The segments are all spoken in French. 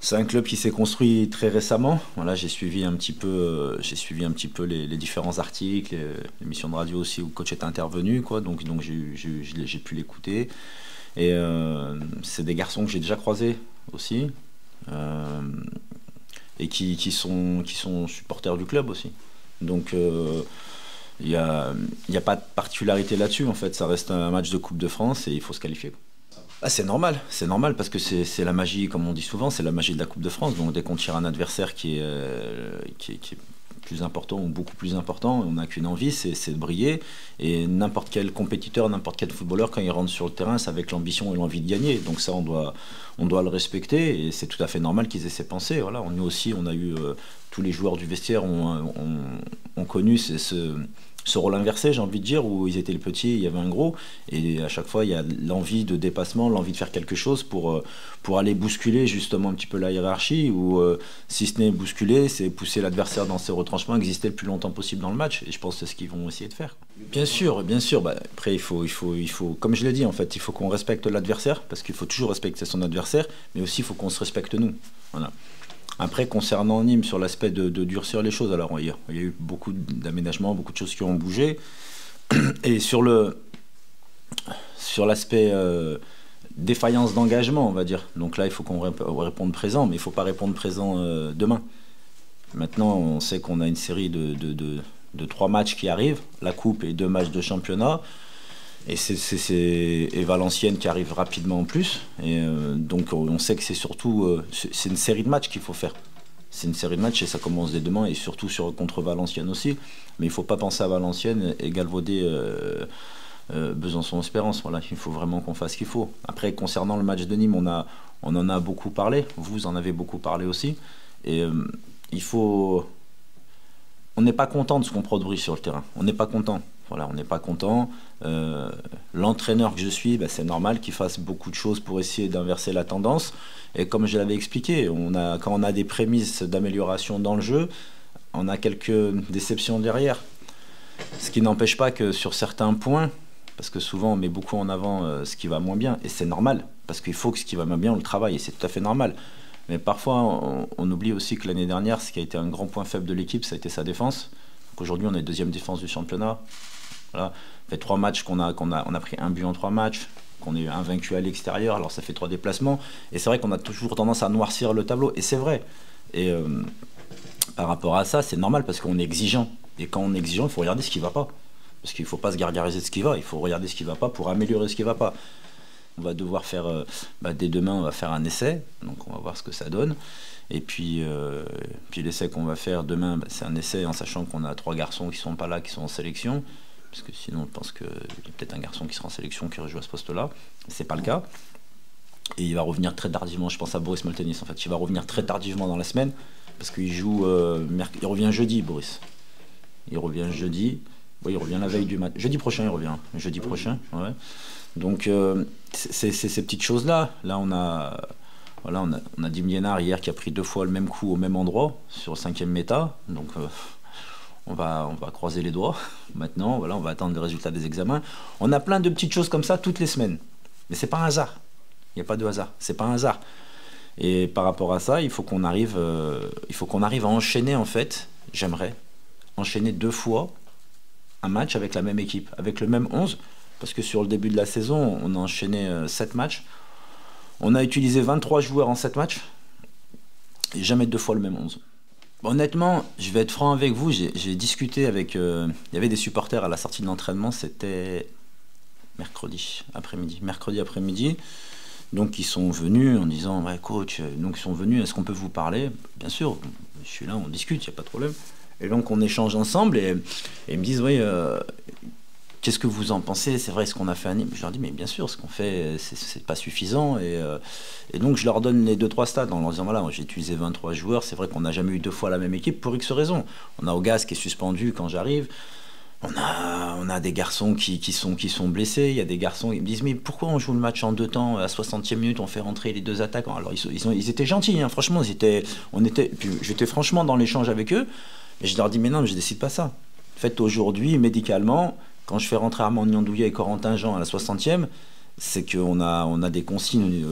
C'est un club qui s'est construit très récemment. Voilà, j'ai suivi un petit peu les différents articles, l'émission de radio aussi où le coach est intervenu, quoi. Donc j'ai pu l'écouter. Et c'est des garçons que j'ai déjà croisés aussi, euh, et qui sont supporters du club aussi. Donc il y a pas de particularité là-dessus, en fait. Ça reste un match de Coupe de France et il faut se qualifier. Ah, c'est normal parce que c'est la magie, comme on dit souvent, c'est la magie de la Coupe de France. Donc dès qu'on tire un adversaire qui est plus important ou beaucoup plus important, on n'a qu'une envie, c'est de briller. Et n'importe quel compétiteur, n'importe quel footballeur, quand il rentre sur le terrain, c'est avec l'ambition et l'envie de gagner. Donc ça, on doit le respecter et c'est tout à fait normal qu'ils aient ces pensées. Voilà, nous aussi, on a eu tous les joueurs du vestiaire ont connu ce rôle inversé, j'ai envie de dire, où ils étaient le petit, il y avait un gros, et à chaque fois il y a l'envie de dépassement, l'envie de faire quelque chose pour aller bousculer justement un petit peu la hiérarchie, ou si ce n'est bousculer, c'est pousser l'adversaire dans ses retranchements, exister le plus longtemps possible dans le match, et je pense que c'est ce qu'ils vont essayer de faire. Bien sûr, bah, après il faut, comme je l'ai dit en fait, il faut qu'on respecte l'adversaire, parce qu'il faut toujours respecter son adversaire, mais aussi il faut qu'on se respecte nous. Voilà. Après, concernant Nîmes, sur l'aspect de durcir les choses, alors il y a eu beaucoup d'aménagements, beaucoup de choses qui ont bougé. Et sur l'aspect défaillance d'engagement, on va dire. Donc là, il faut qu'on réponde présent, mais il ne faut pas répondre présent demain. Maintenant, on sait qu'on a une série de 3 matchs qui arrivent, la Coupe et 2 matchs de championnat. Et Valenciennes qui arrive rapidement en plus. Et donc on sait que c'est surtout c'est une série de matchs qu'il faut faire. C'est une série de matchs et ça commence dès demain et surtout contre Valenciennes aussi. Mais il ne faut pas penser à Valenciennes et galvauder Besançon-Espérance. Voilà, il faut vraiment qu'on fasse ce qu'il faut. Après, concernant le match de Nîmes, on en a beaucoup parlé. Vous en avez beaucoup parlé aussi. Et il faut... On n'est pas content de ce qu'on produit sur le terrain. On n'est pas content. Voilà, on n'est pas content. L'entraîneur que je suis, bah, c'est normal qu'il fasse beaucoup de choses pour essayer d'inverser la tendance. Et comme je l'avais expliqué, quand on a des prémices d'amélioration dans le jeu, on a quelques déceptions derrière. Ce qui n'empêche pas que sur certains points, parce que souvent on met beaucoup en avant ce qui va moins bien, et c'est normal, parce qu'il faut que ce qui va moins bien, on le travaille, et c'est tout à fait normal. Mais parfois, on oublie aussi que l'année dernière, ce qui a été un grand point faible de l'équipe, ça a été sa défense. Donc aujourd'hui, on est deuxième défense du championnat. Voilà. Ça fait 3 matchs on a pris un but en 3 matchs, qu'on est invaincu à l'extérieur, alors ça fait 3 déplacements. Et c'est vrai qu'on a toujours tendance à noircir le tableau, et c'est vrai. Et par rapport à ça, c'est normal parce qu'on est exigeant. Et quand on est exigeant, il faut regarder ce qui ne va pas. Parce qu'il ne faut pas se gargariser de ce qui va, il faut regarder ce qui ne va pas pour améliorer ce qui ne va pas. On va devoir faire, dès demain, on va faire un essai, donc on va voir ce que ça donne. Et puis l'essai qu'on va faire demain, c'est un essai en sachant qu'on a 3 garçons qui ne sont pas là, qui sont en sélection. Parce que sinon, je pense qu'il y a peut-être un garçon qui sera en sélection qui rejoue à ce poste-là. C'est pas le cas. Et il va revenir très tardivement. Je pense à Boris Moltenis, en fait. Il va revenir très tardivement dans la semaine. Parce qu'il joue. Il revient jeudi, Boris. Il revient jeudi. Oui, il revient la veille du match. Jeudi prochain, il revient. Jeudi prochain, ouais. Donc, c'est ces petites choses-là. Là, on a Dim Liénard hier qui a pris 2 fois le même coup au même endroit, sur le 5e méta. Donc. On va croiser les doigts. Maintenant, voilà, on va attendre le résultat des examens. On a plein de petites choses comme ça toutes les semaines. Mais c'est pas un hasard. Il n'y a pas de hasard. C'est pas un hasard. Et par rapport à ça, il faut qu'on arrive à enchaîner, en fait. J'aimerais enchaîner 2 fois un match avec la même équipe, avec le même 11. Parce que sur le début de la saison, on a enchaîné 7 matchs. On a utilisé 23 joueurs en 7 matchs. Et jamais 2 fois le même 11. Honnêtement, je vais être franc avec vous, j'ai discuté avec... il y avait des supporters à la sortie de l'entraînement, c'était mercredi après-midi. Donc ils sont venus en disant, ouais coach, donc ils sont venus, est-ce qu'on peut vous parler? Bien sûr, je suis là, on discute, il n'y a pas de problème. Et donc on échange ensemble et ils me disent, oui, qu'est-ce que vous en pensez? C'est vrai ce qu'on a fait à Nîmes? Je leur dis, mais bien sûr, ce qu'on fait, c'est pas suffisant. Et donc, je leur donne les 2-3 stats en leur disant, voilà, j'ai utilisé 23 joueurs. C'est vrai qu'on n'a jamais eu 2 fois la même équipe pour X raisons. On a Augas qui est suspendu quand j'arrive. On a des garçons qui sont blessés. Il y a des garçons qui me disent, mais pourquoi on joue le match en 2 temps? À 60e minute, on fait rentrer les 2 attaquants. Alors, ils étaient gentils, hein, franchement. J'étais franchement dans l'échange avec eux. Et je leur dis, mais non, mais je décide pas ça. En fait, aujourd'hui, médicalement, quand je fais rentrer Armand Niandouya et Corentin Jean à la 60e, c'est qu'on a des consignes.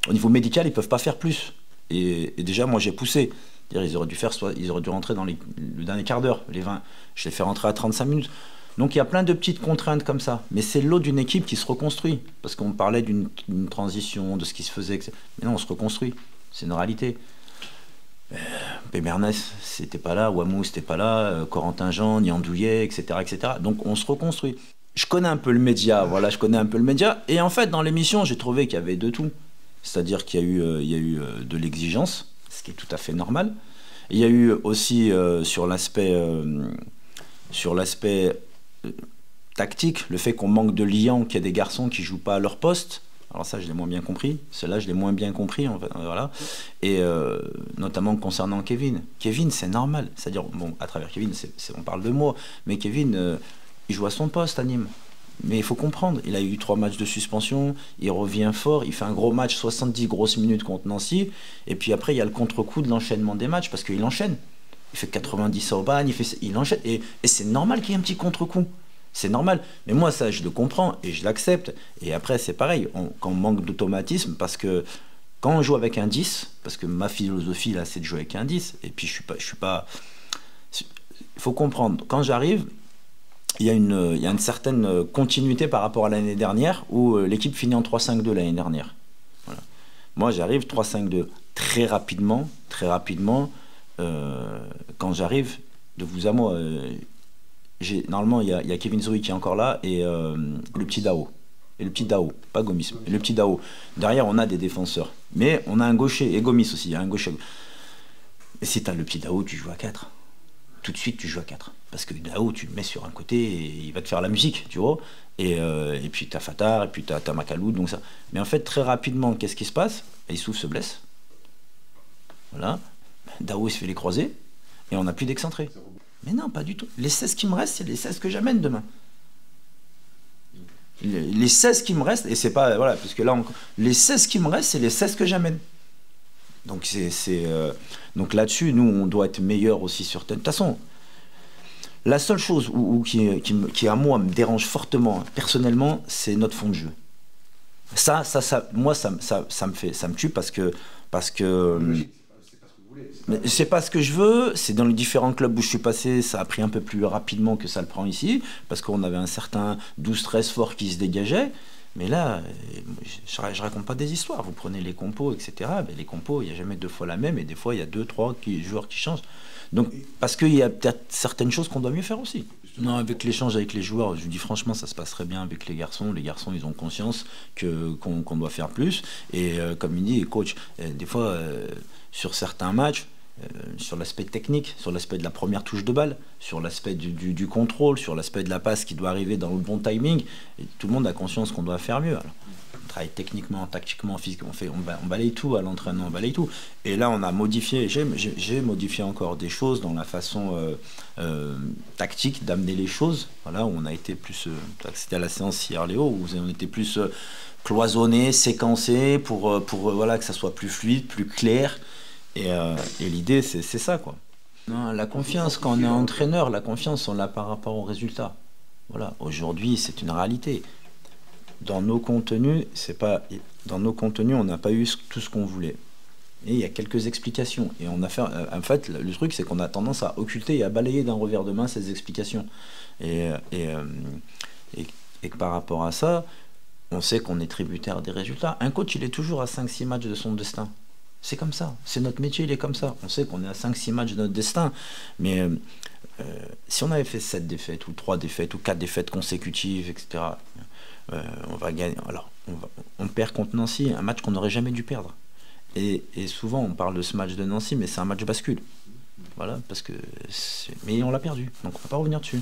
Au niveau médical, ils ne peuvent pas faire plus. Et déjà, moi, j'ai poussé. Ils auraient dû ils auraient dû rentrer dans le dernier quart d'heure, les 20. Je les fais rentrer à 35 minutes. Donc il y a plein de petites contraintes comme ça. Mais c'est l'eau d'une équipe qui se reconstruit. Parce qu'on parlait d'une transition, de ce qui se faisait, etc. Mais non, on se reconstruit. C'est une réalité. Pébernes, c'était pas là, Ouamou, c'était pas là, Corentin Jean, Niandouillet, etc., etc. Donc on se reconstruit. Je connais un peu le média, voilà, je connais un peu le média. Et en fait, dans l'émission, j'ai trouvé qu'il y avait de tout. C'est-à-dire qu'il y a eu de l'exigence, ce qui est tout à fait normal. Il y a eu aussi sur l'aspect tactique, le fait qu'on manque de liant, qu'il y a des garçons qui jouent pas à leur poste. Alors ça, je l'ai moins bien compris. Celle-là, je l'ai moins bien compris. En fait, voilà. Et notamment concernant Kevin. Kevin, c'est normal. C'est-à-dire, bon, à travers Kevin, on parle de moi. Mais Kevin, il joue à son poste à Nîmes. Mais il faut comprendre, il a eu 3 matchs de suspension, il revient fort, il fait un gros match, 70 grosses minutes contre Nancy. Et puis après, il y a le contre-coup de l'enchaînement des matchs, parce qu'il enchaîne. Il fait 90 à Aubagne, il enchaîne. Et c'est normal qu'il y ait un petit contre-coup. C'est normal. Mais moi, ça, je le comprends et je l'accepte. Et après, c'est pareil. Quand on manque d'automatisme, parce que quand on joue avec un 10, parce que ma philosophie, là, c'est de jouer avec un 10, et puis je suis pas... Il faut comprendre. Quand j'arrive, il y a une certaine continuité par rapport à l'année dernière, où l'équipe finit en 3-5-2 l'année dernière. Voilà. Moi, j'arrive 3-5-2. Très rapidement, quand j'arrive, de vous à moi... Normalement, il y a Kevin Zoui qui est encore là et le petit Dao. Et le petit Dao, pas Gomis, le petit Dao. Derrière, on a des défenseurs. Mais on a un gaucher, et Gomis aussi, il y a un gaucher. Et si tu as le petit Dao, tu joues à 4. Tout de suite, tu joues à 4. Parce que Dao, tu le mets sur un côté et il va te faire la musique, tu vois. Et puis tu as Fatar, et puis tu as Makalou, donc ça. Mais en fait, très rapidement, qu'est-ce qui se passe? Issouf se blesse. Voilà. Dao, il se fait les croisés. Et on n'a plus d'excentré. Mais non, pas du tout. Les 16 qui me restent, c'est les 16 que j'amène demain. Les 16 qui me restent, et c'est pas... Voilà, parce que là, les 16 qui me restent, c'est les 16 que j'amène. Donc, donc là-dessus, nous, on doit être meilleur aussi sur... De toute façon, la seule chose qui, à moi, me dérange fortement, personnellement, c'est notre fond de jeu. Moi, ça me tue parce que c'est pas ce que je veux, c'est dans les différents clubs où je suis passé, ça a pris un peu plus rapidement que ça le prend ici, parce qu'on avait un certain 12-13 fort qui se dégageait, mais là, je raconte pas des histoires, vous prenez les compos, etc., ben les compos, il n'y a jamais 2 fois la même, et des fois, il y a 2-3 joueurs qui changent. Donc, parce qu'il y a peut-être certaines choses qu'on doit mieux faire aussi. Non, avec l'échange avec les joueurs, je vous dis franchement, ça se passe très bien avec les garçons. Les garçons, ils ont conscience qu'on doit faire plus. Et comme il dit, coach, des fois, sur certains matchs, sur l'aspect technique, sur l'aspect de la première touche de balle, sur l'aspect du contrôle, sur l'aspect de la passe qui doit arriver dans le bon timing, et tout le monde a conscience qu'on doit faire mieux. Alors, on travaille techniquement, tactiquement, physiquement, on balaye tout à l'entraînement, on balaye tout. Et là, on a modifié, j'ai modifié encore des choses dans la façon tactique d'amener les choses. Voilà, où on a été plus, c'était à la séance hier, Léo, où on était plus cloisonné, séquencé pour voilà, que ça soit plus fluide, plus clair. Et l'idée, c'est ça, quoi. Non, la confiance, quand on est entraîneur, la confiance, on l'a par rapport au résultat. Voilà, aujourd'hui, c'est une réalité. Dans nos contenus, on n'a pas eu tout ce qu'on voulait. Et il y a quelques explications. Et on a fait, en fait, le truc, c'est qu'on a tendance à occulter et à balayer d'un revers de main ces explications. Et que par rapport à ça, on sait qu'on est tributaire des résultats. Un coach, il est toujours à 5-6 matchs de son destin. C'est comme ça. C'est notre métier, il est comme ça. On sait qu'on est à 5-6 matchs de notre destin. Mais si on avait fait 7 défaites, ou 3 défaites, ou 4 défaites consécutives, etc., on va gagner. Alors, on perd contre Nancy, un match qu'on n'aurait jamais dû perdre. Et souvent, on parle de ce match de Nancy, mais c'est un match bascule. Voilà, parce que... Mais on l'a perdu, donc on ne va pas revenir dessus.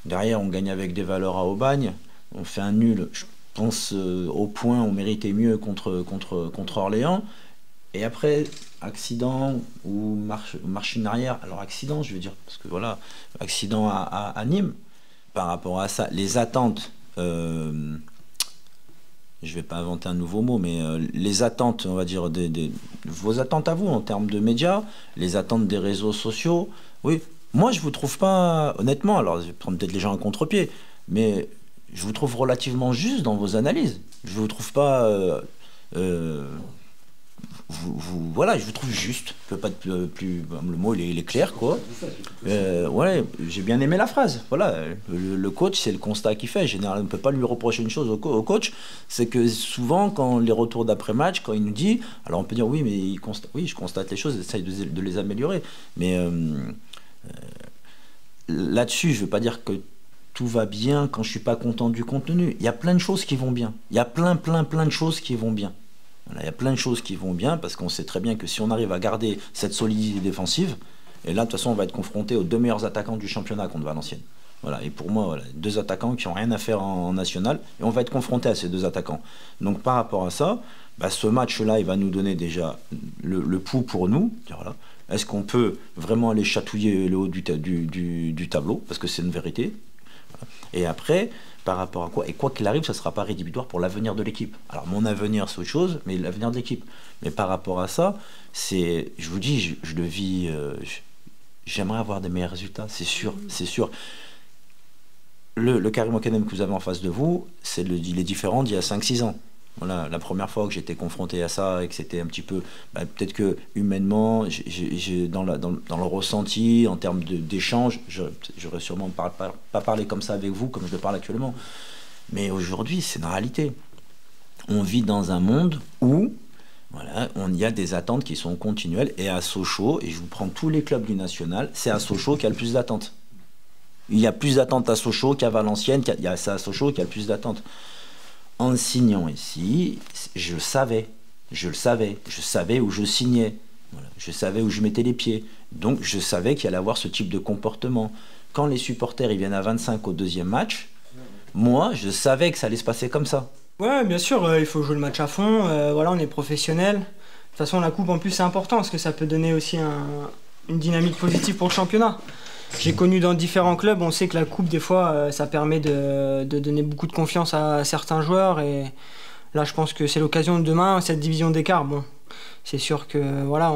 Derrière, on gagne avec des valeurs à Aubagne. On fait un nul. Je pense au point, on méritait mieux contre Orléans. Et après, accident ou marche en arrière. Alors, accident, je veux dire, parce que voilà, accident à Nîmes. Par rapport à ça, les attentes... je vais pas inventer un nouveau mot, mais les attentes, on va dire, vos attentes à vous en termes de médias, les attentes des réseaux sociaux, oui. Moi, je vous trouve pas, honnêtement, alors je vais prendre peut-être les gens à contre-pied, mais je vous trouve relativement juste dans vos analyses. Je vous trouve pas voilà, je vous trouve juste. Je peux pas être le mot il est clair quoi. Ouais, j'ai bien aimé la phrase. Voilà, le coach c'est le constat qu'il fait. Généralement, on ne peut pas lui reprocher une chose au coach, c'est que souvent quand les retours d'après match, quand il nous dit, alors on peut dire oui, mais oui, je constate les choses, j'essaye de les améliorer. Mais là-dessus, je veux pas dire que tout va bien quand je suis pas content du contenu. Il y a plein de choses qui vont bien. Il y a plein de choses qui vont bien. Voilà, il y a plein de choses qui vont bien parce qu'on sait très bien que si on arrive à garder cette solidité défensive, et là de toute façon on va être confronté aux deux meilleurs attaquants du championnat contre Valenciennes. Voilà, et pour moi, voilà, deux attaquants qui n'ont rien à faire en national, et on va être confronté à ces deux attaquants. Donc par rapport à ça, bah, ce match-là, il va nous donner déjà le pouls pour nous. Voilà. Est-ce qu'on peut vraiment aller chatouiller le haut du tableau? Parce que c'est une vérité. Voilà. Et après, par rapport à quoi? Et quoi qu'il arrive, ça ne sera pas rédhibitoire pour l'avenir de l'équipe. Alors mon avenir, c'est autre chose, mais l'avenir de l'équipe. Mais par rapport à ça, je vous dis, je le vis, j'aimerais avoir des meilleurs résultats, c'est sûr, c'est sûr. Le Karim Mokanem que vous avez en face de vous, il est différent d'il y a 5-6 ans. Voilà, la première fois que j'étais confronté à ça et que c'était un petit peu, bah, peut-être que humainement, dans le ressenti, en termes d'échange, j'aurais sûrement pas parlé comme ça avec vous, comme je le parle actuellement. Mais aujourd'hui, c'est une réalité. On vit dans un monde où voilà, il y a des attentes qui sont continuelles. Et à Sochaux, et je vous prends tous les clubs du national, c'est à Sochaux qu'il y a le plus d'attentes. Il y a plus d'attentes à Sochaux qu'à Valenciennes, c'est à Sochaux qu'il y a le plus d'attentes. En signant ici, je le savais où je signais, voilà, je savais où je mettais les pieds, donc je savais qu'il allait avoir ce type de comportement. Quand les supporters ils viennent à 25 au deuxième match, moi je savais que ça allait se passer comme ça. Ouais, bien sûr, il faut jouer le match à fond, voilà, on est professionnel. De toute façon, la coupe en plus c'est important parce que ça peut donner aussi une dynamique positive pour le championnat. J'ai connu dans différents clubs, on sait que la coupe, des fois, ça permet de donner beaucoup de confiance à certains joueurs. Et là, je pense que c'est l'occasion de demain, cette division d'écart. Bon, c'est sûr que voilà,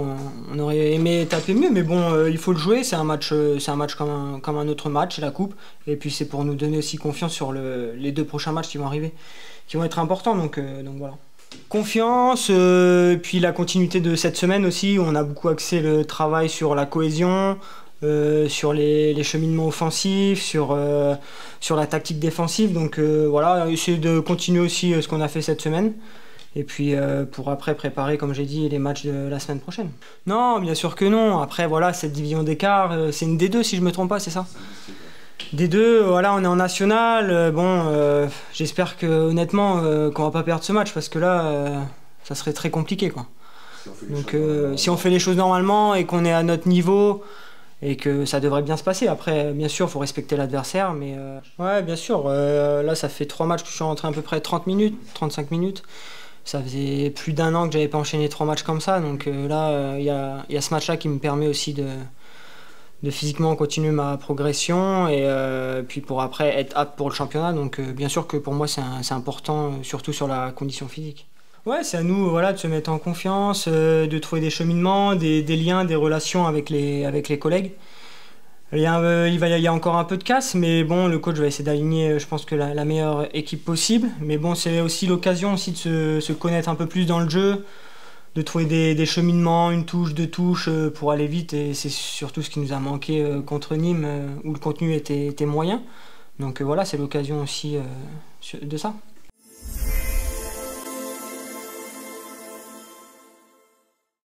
on aurait aimé taper mieux, mais bon, il faut le jouer. C'est un match comme un autre match, c'est la coupe. Et puis c'est pour nous donner aussi confiance sur les deux prochains matchs qui vont arriver, qui vont être importants. Donc voilà. Confiance, puis la continuité de cette semaine aussi. On a beaucoup axé le travail sur la cohésion. Sur les cheminements offensifs, sur la tactique défensive. Donc voilà, essayer de continuer aussi ce qu'on a fait cette semaine. Et puis pour après préparer, comme j'ai dit, les matchs de la semaine prochaine. Non, bien sûr que non. Après, voilà, cette division d'écart, c'est une D2 si je me trompe pas, c'est ça? D2, voilà, on est en national. Bon, j'espère que honnêtement qu'on va pas perdre ce match parce que là, ça serait très compliqué, quoi. Donc si on fait les choses normalement et qu'on est à notre niveau, et que ça devrait bien se passer. Après, bien sûr, il faut respecter l'adversaire, mais ouais, bien sûr. Là, ça fait 3 matchs que je suis rentré à peu près 30 minutes, 35 minutes. Ça faisait plus d'1 an que j'avais pas enchaîné 3 matchs comme ça. Donc là, il y a ce match-là qui me permet aussi de physiquement continuer ma progression et puis pour après être apte pour le championnat. Donc bien sûr que pour moi, c'est important, surtout sur la condition physique. Ouais, c'est à nous voilà, de se mettre en confiance, de trouver des cheminements, des liens, des relations avec les collègues. Il y a encore un peu de casse, mais bon, le coach va essayer d'aligner, je pense que la meilleure équipe possible. Mais bon, c'est aussi l'occasion aussi de se connaître un peu plus dans le jeu, de trouver des cheminements, une touche, deux touches pour aller vite. Et c'est surtout ce qui nous a manqué contre Nîmes, où le contenu était moyen. Donc voilà, c'est l'occasion aussi de ça.